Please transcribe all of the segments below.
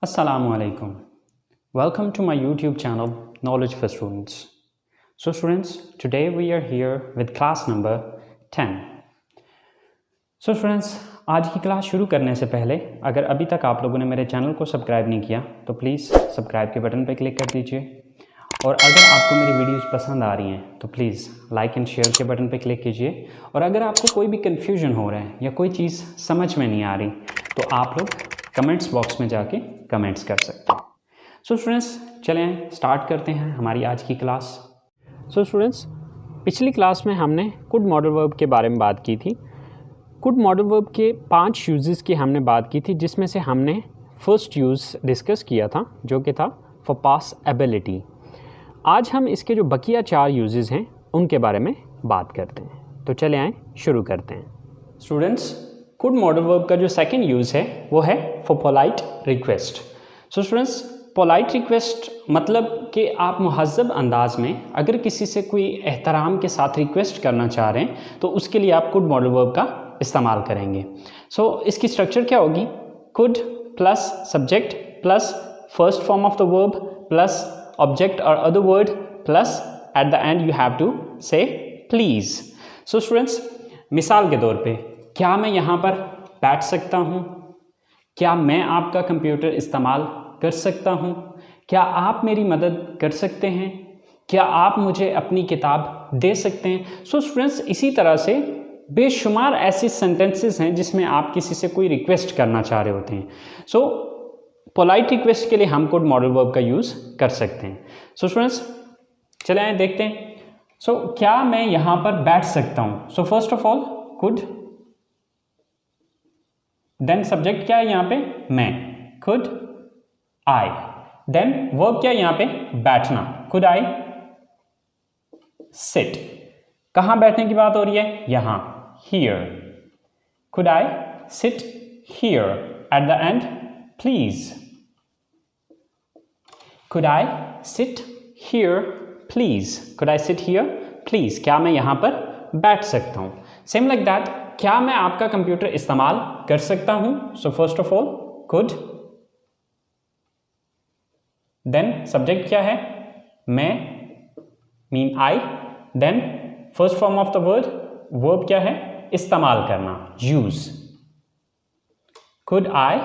Assalamualaikum. Welcome to my YouTube channel Knowledge for Students. So students, today we are here with class number 10. So students, आज की class शुरू करने से पहले अगर अभी तक आप लोगों ने मेरे चैनल को सब्सक्राइब नहीं किया तो प्लीज़ सब्सक्राइब के बटन पर क्लिक कर दीजिए। और अगर आपको मेरी वीडियोस पसंद आ रही हैं तो प्लीज़ लाइक एंड शेयर के बटन पर क्लिक कीजिए। और अगर आपको कोई भी कन्फ्यूजन हो रहा है या कोई चीज़ समझ में नहीं आ रही तो आप लोग कमेंट्स बॉक्स में जाके कमेंट्स कर सकते हैं। सो स्टूडेंट्स, चलें स्टार्ट करते हैं हमारी आज की क्लास। सो स्टूडेंट्स, पिछली क्लास में हमने कुड मॉडल वर्ब के बारे में बात की थी। कुड मॉडल वर्ब के 5 यूजेस की हमने बात की थी, जिसमें से हमने फर्स्ट यूज़ डिस्कस किया था जो कि था फॉर पास एबिलिटी। आज हम इसके जो बकिया 4 यूजेस हैं उनके बारे में बात करते हैं। तो चले आएँ शुरू करते हैं। स्टूडेंट्स, कुड मॉडल वर्ब का जो सेकंड यूज़ है वो है for polite request. So students, polite request मतलब कि आप मुहज़्ज़ब अंदाज में अगर किसी से कोई एहतराम के साथ रिक्वेस्ट करना चाह रहे हैं तो उसके लिए आप कुड मॉडल वर्ब का इस्तेमाल करेंगे। सो इसकी स्ट्रक्चर क्या होगी? Could plus subject plus first form of the verb plus object और other word plus at the end you have to say please. So students, मिसाल के तौर पे क्या मैं यहाँ पर बैठ सकता हूँ? क्या मैं आपका कंप्यूटर इस्तेमाल कर सकता हूँ? क्या आप मेरी मदद कर सकते हैं? क्या आप मुझे अपनी किताब दे सकते हैं? सो स्टूडेंट्स, इसी तरह से बेशुमार ऐसे सेंटेंसेस हैं जिसमें आप किसी से कोई रिक्वेस्ट करना चाह रहे होते हैं। सो पोलाइट रिक्वेस्ट के लिए हम कुड मॉडल वर्ब का यूज़ कर सकते हैं। सो स्टूडेंट्स, चले आए देखते हैं। सो क्या मैं यहाँ पर बैठ सकता हूँ? So first of all could, then subject क्या है यहाँ पे? मैं, कुड आई। देन वर्ब क्या है यहाँ पे? बैठना, कुड आई सिट। कहाँ बैठने की बात हो रही है? यहाँ, here. Could I sit here? Eight the and please. Could I sit here please? Could I sit here please? क्या मैं यहाँ पर बैठ सकता हूँ? सेम लाइक दैट, क्या मैं आपका कंप्यूटर इस्तेमाल कर सकता हूं? So first of all could, then subject क्या है? मैं, mean I. Then first form of the word, verb क्या है? इस्तेमाल करना, यूज। Could I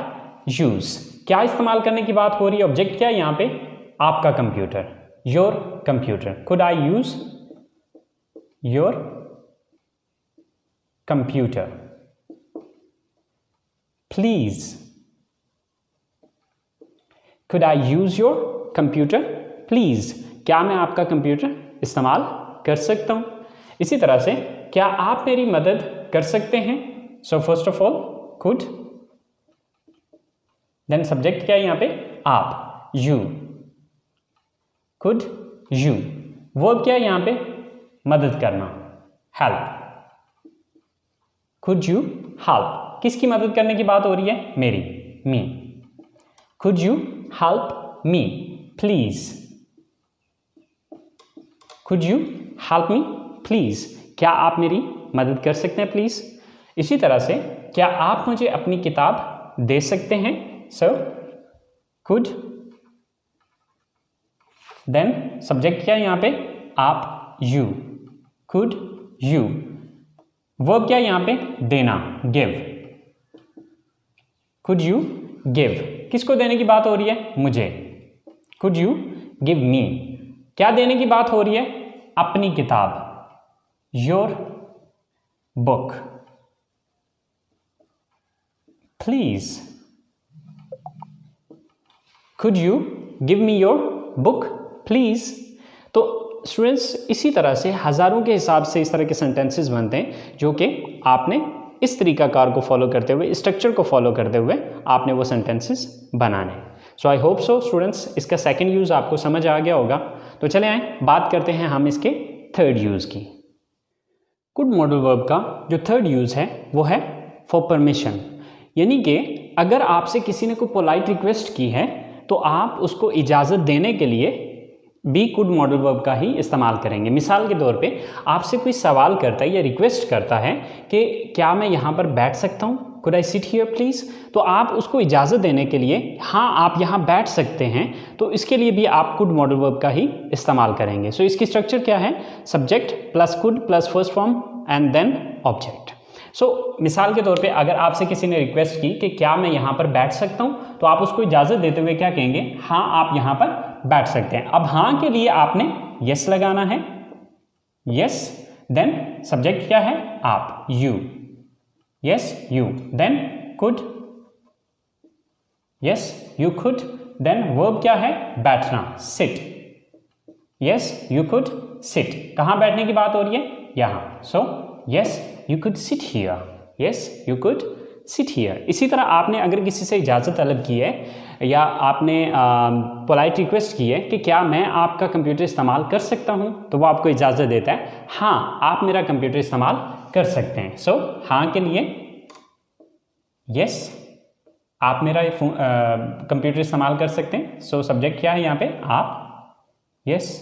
use? क्या इस्तेमाल करने की बात हो रही है? ऑब्जेक्ट क्या है यहाँ पे? आपका computer, your computer. Could I use your computer please? Could I use your computer please? क्या मैं आपका कंप्यूटर इस्तेमाल कर सकता हूं? इसी तरह से क्या आप मेरी मदद कर सकते हैं? So first of all could, then subject क्या है यहाँ पे? आप, यू। Could you? वर्ब क्या है यहाँ पे? मदद करना, हेल्प। Could you help? किसकी मदद करने की बात हो रही है? मेरी, me. Could you help me please? Could you help me please? क्या आप मेरी मदद कर सकते हैं प्लीज? इसी तरह से क्या आप मुझे अपनी किताब दे सकते हैं? सर कुड, देन सब्जेक्ट क्या है यहाँ पे? आप, यू। Could you? वर्ब क्या है यहाँ पे? देना, गिव। Could you give? किसको देने की बात हो रही है? मुझे। Could you give me? क्या देने की बात हो रही है? अपनी किताब, your book. Please, could you give me your book please? तो स्टूडेंट्स, इसी तरह से हज़ारों के हिसाब से इस तरह के सेंटेंसेस बनते हैं जो कि आपने इस तरीकाकार को फॉलो करते हुए, स्ट्रक्चर को फॉलो करते हुए आपने वो सेंटेंसेस बनाने। सो आई होप सो स्टूडेंट्स, इसका सेकंड यूज़ आपको समझ आ गया होगा। तो चले आए बात करते हैं हम इसके थर्ड यूज़ की। कुड मॉडल वर्ब का जो थर्ड यूज़ है वो है फॉर परमिशन। यानी कि अगर आपसे किसी ने कोई पोलाइट रिक्वेस्ट की है तो आप उसको इजाज़त देने के लिए भी कुड मॉडल वर्ब का ही इस्तेमाल करेंगे। मिसाल के तौर पे आपसे कोई सवाल करता है या रिक्वेस्ट करता है कि क्या मैं यहाँ पर बैठ सकता हूँ? Could I sit here please. तो आप उसको इजाज़त देने के लिए हाँ आप यहाँ बैठ सकते हैं, तो इसके लिए भी आप कुड मॉडल वर्ब का ही इस्तेमाल करेंगे। सो इसकी स्ट्रक्चर क्या है, subject plus could plus first form and then object. So मिसाल के तौर पे अगर आपसे किसी ने रिक्वेस्ट की कि क्या मैं यहाँ पर बैठ सकता हूँ, तो आप उसको इजाज़त देते हुए क्या कहेंगे, हाँ आप यहाँ पर बैठ सकते हैं। अब हाँ के लिए आपने यस लगाना है, यस, देन सब्जेक्ट क्या है, आप, you, yes you, then could, yes you could, then verb क्या है, बैठना, sit, yes you could sit. कहाँ बैठने की बात हो रही है, यहाँ। So yes you could sit here, yes you could sit here. इसी तरह आपने अगर किसी से इजाज़त तलब की है या आपने पोलाइट रिक्वेस्ट की है कि क्या मैं आपका कंप्यूटर इस्तेमाल कर सकता हूँ, तो वो आपको इजाज़त देता है, हाँ आप मेरा कंप्यूटर इस्तेमाल कर सकते हैं। सो हाँ के लिए यस आप मेरा कंप्यूटर इस्तेमाल कर सकते हैं। सो सब्जेक्ट क्या है यहाँ पे, आप, yes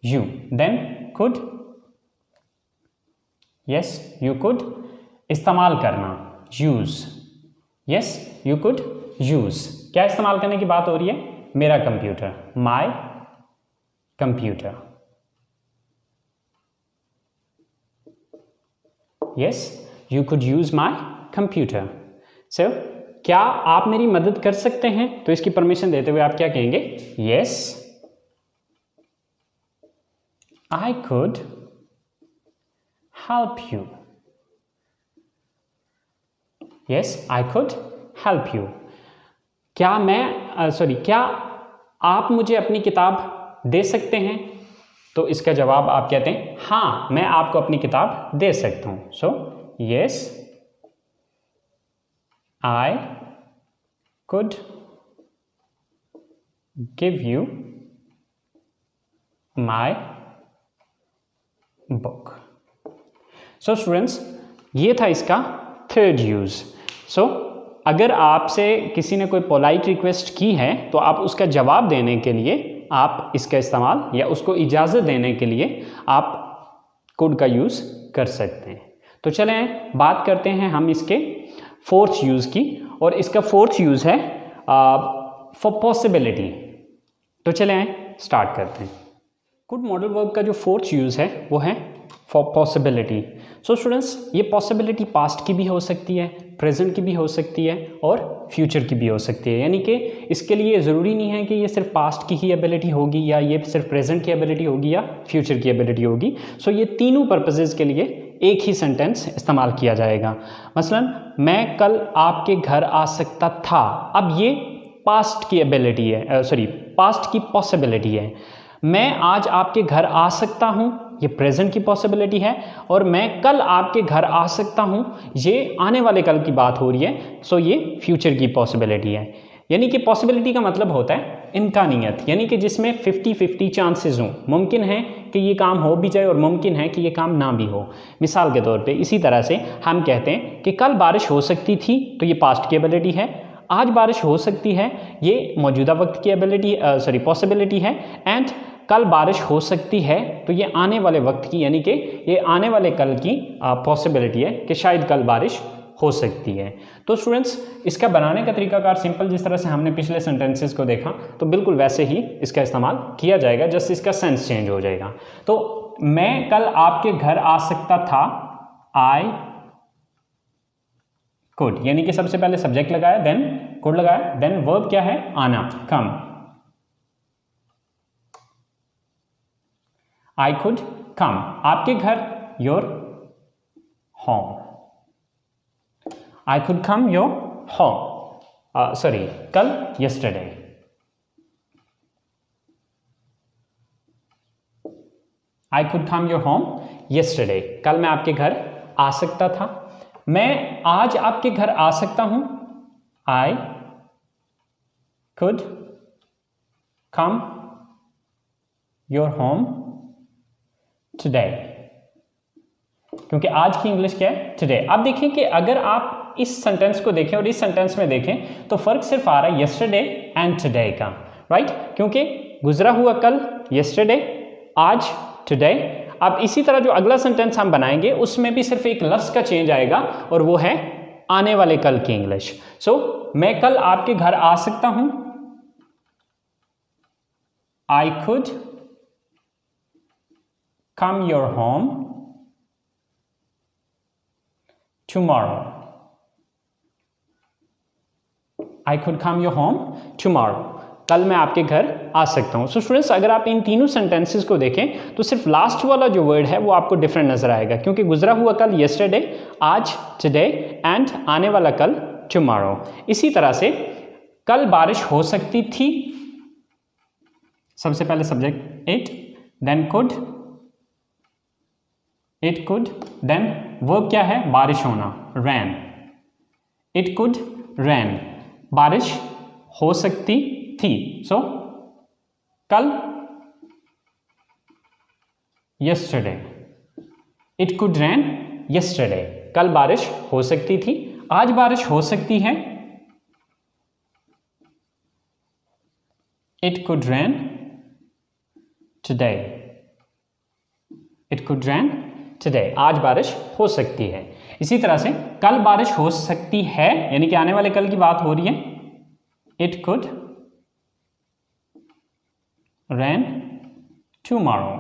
you, then could, yes you could, इस्तेमाल करना, use, yes you could use. क्या इस्तेमाल करने की बात हो रही है, मेरा computer, my computer, yes you could use my computer. So क्या आप मेरी मदद कर सकते हैं, तो इसकी परमिशन देते हुए आप क्या कहेंगे, yes I could help you, yes I could help you। क्या मैं क्या आप मुझे अपनी किताब दे सकते हैं, तो इसका जवाब आप कहते हैं, हाँ मैं आपको अपनी किताब दे सकता हूं। सो yes I could give you my book। So students ये था इसका थर्ड यूज़। सो अगर आपसे किसी ने कोई पोलाइट रिक्वेस्ट की है, तो आप उसका जवाब देने के लिए आप इसका इस्तेमाल या उसको इजाज़त देने के लिए आप कुड का यूज़ कर सकते हैं। तो चलें बात करते हैं हम इसके फोर्थ यूज़ की, और इसका फोर्थ यूज़ है फॉर पॉसिबिलिटी। तो चलें स्टार्ट करते हैं। कुड मॉडल वर्ब का जो फोर्थ यूज़ है वो है फॉर पॉसिबिलिटी। सो स्टूडेंट्स ये पॉसिबिलिटी पास्ट की भी हो सकती है, प्रेजेंट की भी हो सकती है और फ्यूचर की भी हो सकती है। यानी कि इसके लिए ज़रूरी नहीं है कि ये सिर्फ पास्ट की ही एबिलिटी होगी या ये सिर्फ प्रेजेंट की एबिलिटी होगी या फ्यूचर की एबिलिटी होगी। सो ये तीनों पर्पसेस के लिए एक ही सेंटेंस इस्तेमाल किया जाएगा। मसलन मैं कल आपके घर आ सकता था, अब ये पास्ट की एबिलिटी है, पास्ट की पॉसिबिलिटी है। मैं आज आपके घर आ सकता हूँ, ये प्रेजेंट की पॉसिबिलिटी है, और मैं कल आपके घर आ सकता हूँ, ये आने वाले कल की बात हो रही है। सो ये फ्यूचर की पॉसिबिलिटी है। यानी कि पॉसिबिलिटी का मतलब होता है इम्कानियत, यानी कि जिसमें 50-50 चांसेस हों। मुमकिन है कि ये काम हो भी जाए और मुमकिन है कि ये काम ना भी हो। मिसाल के तौर पे इसी तरह से हम कहते हैं कि कल बारिश हो सकती थी, तो ये पास्ट की एबिलिटी है। आज बारिश हो सकती है, ये मौजूदा वक्त की एबिलिटी पॉसिबिलिटी है। एंड कल बारिश हो सकती है, तो ये आने वाले वक्त की यानी कि ये आने वाले कल की पॉसिबिलिटी है कि शायद कल बारिश हो सकती है। तो स्टूडेंट्स इसका बनाने का तरीकाकार सिंपल, जिस तरह से हमने पिछले सेंटेंसेस को देखा, तो बिल्कुल वैसे ही इसका इस्तेमाल किया जाएगा, जस्ट इसका सेंस चेंज हो जाएगा। तो मैं कल आपके घर आ सकता था, आई कुड, यानी कि सबसे पहले सब्जेक्ट लगाया, देन कुड लगाया, देन वर्ब क्या है, आना, कम। I could come, आपके घर, your home। I could come your home, कल, yesterday। I could come your home yesterday, कल मैं आपके घर आ सकता था। मैं आज आपके घर आ सकता हूं, I could come your home today, क्योंकि आज की इंग्लिश क्या है, today। अब देखें कि अगर आप इस सेंटेंस को देखें और इस सेंटेंस में देखें, तो फर्क सिर्फ आ रहा है yesterday and today का, राइट? क्योंकि गुजरा हुआ कल yesterday, आज today। अब इसी तरह जो अगला सेंटेंस हम बनाएंगे उसमें भी सिर्फ एक लफ्ज़ का चेंज आएगा, और वो है आने वाले कल की इंग्लिश। सो मैं कल आपके घर आ सकता हूं, I could come your home tomorrow. I could come your home tomorrow. कल मैं आपके घर आ सकता हूं। सो स्टूडेंट्स, अगर आप इन तीनों सेंटेंसेस को देखें तो सिर्फ लास्ट वाला जो वर्ड है वो आपको डिफरेंट नजर आएगा, क्योंकि गुजरा हुआ कल yesterday, आज today एंड आने वाला कल tomorrow। इसी तरह से कल बारिश हो सकती थी, सबसे पहले subject it, then could, it could, then verb क्या है, बारिश होना, rain, it could rain, बारिश हो सकती थी। सो कल yesterday, it could rain yesterday, कल बारिश हो सकती थी, आज बारिश हो सकती है, it could rain today, it could rain today, आज बारिश हो सकती है। इसी तरह से कल बारिश हो सकती है, यानी कि आने वाले कल की बात हो रही है, it could rain tomorrow,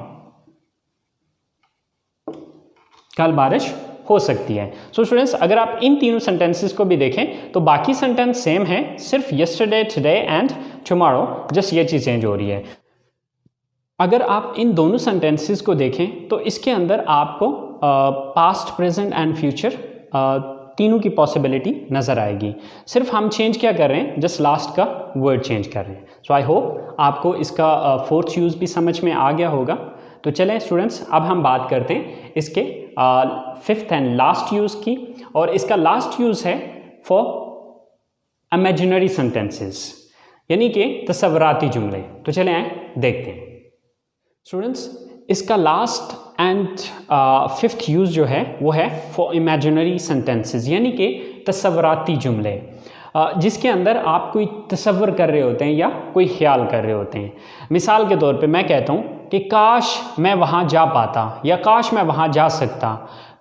कल बारिश हो सकती है। सो स्टूडेंट्स, अगर आप इन तीनों सेंटेंसेस को भी देखें तो बाकी सेंटेंस सेम है, सिर्फ yesterday, today and tomorrow, just ये चीज़ चेंज हो रही है। अगर आप इन दोनों सेंटेंसेस को देखें तो इसके अंदर आपको पास्ट, प्रेजेंट एंड फ्यूचर तीनों की पॉसिबिलिटी नज़र आएगी। सिर्फ हम चेंज क्या कर रहे हैं, जस्ट लास्ट का वर्ड चेंज कर रहे हैं। सो आई होप आपको इसका फोर्थ यूज़ भी समझ में आ गया होगा। तो चलें स्टूडेंट्स, अब हम बात करते हैं इसके फिफ्थ एंड लास्ट यूज़ की, और इसका लास्ट यूज़ है फॉर इमेजिनरी सेंटेंसेस, यानी कि तसव्वुराती जुमले। तो चलें आए देखते हैं स्टूडेंट्स, इसका लास्ट एंड फिफ्थ यूज़ जो है वो है फॉर इमेजिनरी सेंटेंसेस, यानी कि तसव्वुराती जुमले, जिसके अंदर आप कोई तसव्वुर कर रहे होते हैं या कोई ख्याल कर रहे होते हैं। मिसाल के तौर पे मैं कहता हूँ कि काश मैं वहाँ जा पाता, या काश मैं वहाँ जा सकता,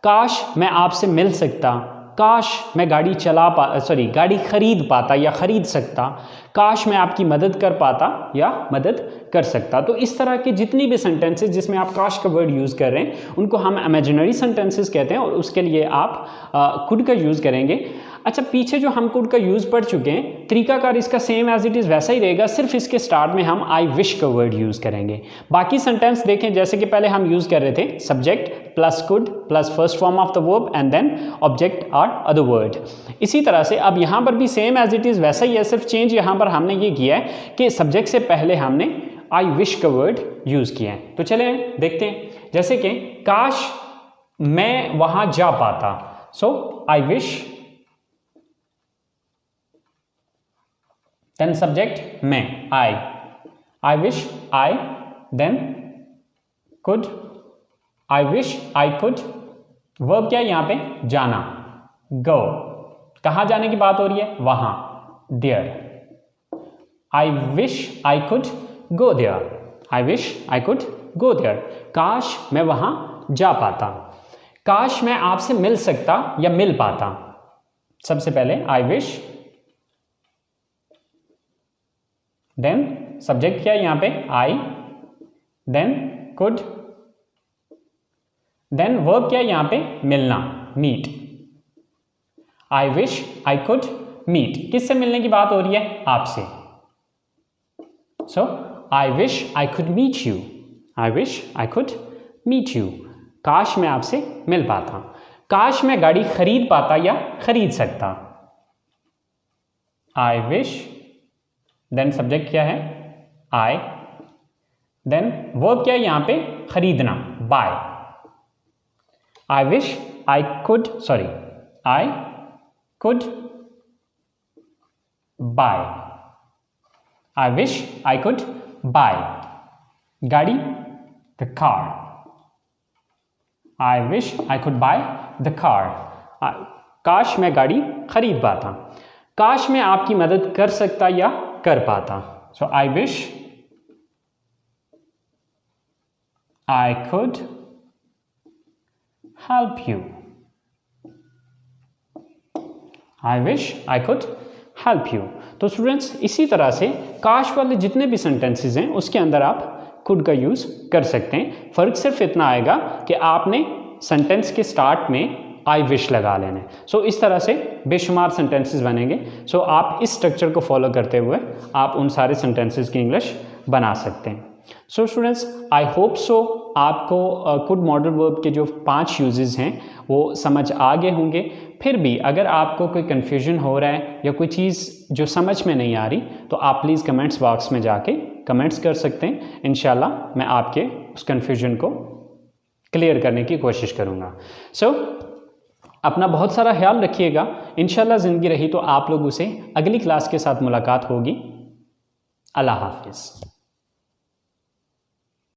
काश मैं आपसे मिल सकता, काश मैं गाड़ी खरीद पाता या ख़रीद सकता, काश मैं आपकी मदद कर पाता या मदद कर सकता। तो इस तरह के जितनी भी सेंटेंसेस जिसमें आप काश का वर्ड यूज़ कर रहे हैं उनको हम इमेजिनरी सेंटेंसेस कहते हैं, और उसके लिए आप कुड का यूज़ करेंगे। अच्छा, पीछे जो हम कुड का यूज़ पढ़ चुके हैं, तरीकाकार इसका सेम एज इट इज़ वैसा ही रहेगा, सिर्फ इसके स्टार्ट में हम आई विश का वर्ड यूज़ करेंगे। बाकी सेंटेंस देखें, जैसे कि पहले हम यूज़ कर रहे थे subject plus could plus first form of the verb and then object और अदर वर्ड। इसी तरह से अब यहाँ पर भी सेम एज इट इज़ वैसा ही है, सिर्फ चेंज यहाँ पर हमने ये किया है कि सब्जेक्ट से पहले हमने आई विश का वर्ड यूज़ किया है। तो चले देखते हैं, जैसे कि काश मैं वहाँ जा पाता, so I wish, then subject मैं, I wish I, then could, I wish I could, verb क्या है यहाँ पे, जाना, go, कहाँ जाने की बात हो रही है, वहाँ, there, I wish I could go there, I wish I could go there, काश मैं वहाँ जा पाता, काश मैं आपसे मिल सकता या मिल पाता। सबसे पहले I wish, देन सब्जेक्ट क्या है यहाँ पे, I, then could, then verb क्या है यहाँ पे, मिलना, meet, I wish I could meet, किससे मिलने की बात हो रही है, आपसे। So I wish I could meet you, I wish I could meet you, काश मैं आपसे मिल पाता, काश मैं गाड़ी खरीद पाता या खरीद सकता, आई विश, देन सब्जेक्ट क्या है, आई, देन वर्ब क्या है यहाँ पे, खरीदना, buy, I wish I could buy, I wish I could buy गाड़ी, the car, I wish I could buy the car, काश मैं गाड़ी खरीद पाता, काश मैं आपकी मदद कर सकता या कर पाता। So I wish I could help you, I wish I could help you. तो स्टूडेंट्स इसी तरह से काश वाले जितने भी सेंटेंसेस हैं उसके अंदर आप कुड का यूज़ कर सकते हैं। फ़र्क सिर्फ इतना आएगा कि आपने सेंटेंस के स्टार्ट में आई विश लगा लेना है। सो इस तरह से बेशुमार सेंटेंसेस बनेंगे। सो आप इस स्ट्रक्चर को फॉलो करते हुए आप उन सारे सेंटेंसेस की इंग्लिश बना सकते हैं। So students I hope so आपको कुड मॉडल वर्ब के जो 5 यूजेस हैं वो समझ आ गए होंगे। फिर भी अगर आपको कोई कन्फ्यूजन हो रहा है या कोई चीज़ जो समझ में नहीं आ रही तो आप प्लीज़ कमेंट्स बॉक्स में जाके कमेंट्स कर सकते हैं। इंशाल्लाह मैं आपके उस कन्फ्यूजन को क्लियर करने की कोशिश करूँगा। सो अपना बहुत सारा ख्याल रखिएगा। इंशाल्लाह ज़िंदगी रही तो आप लोगों से अगली क्लास के साथ मुलाकात होगी। अल्लाह हाफिज़।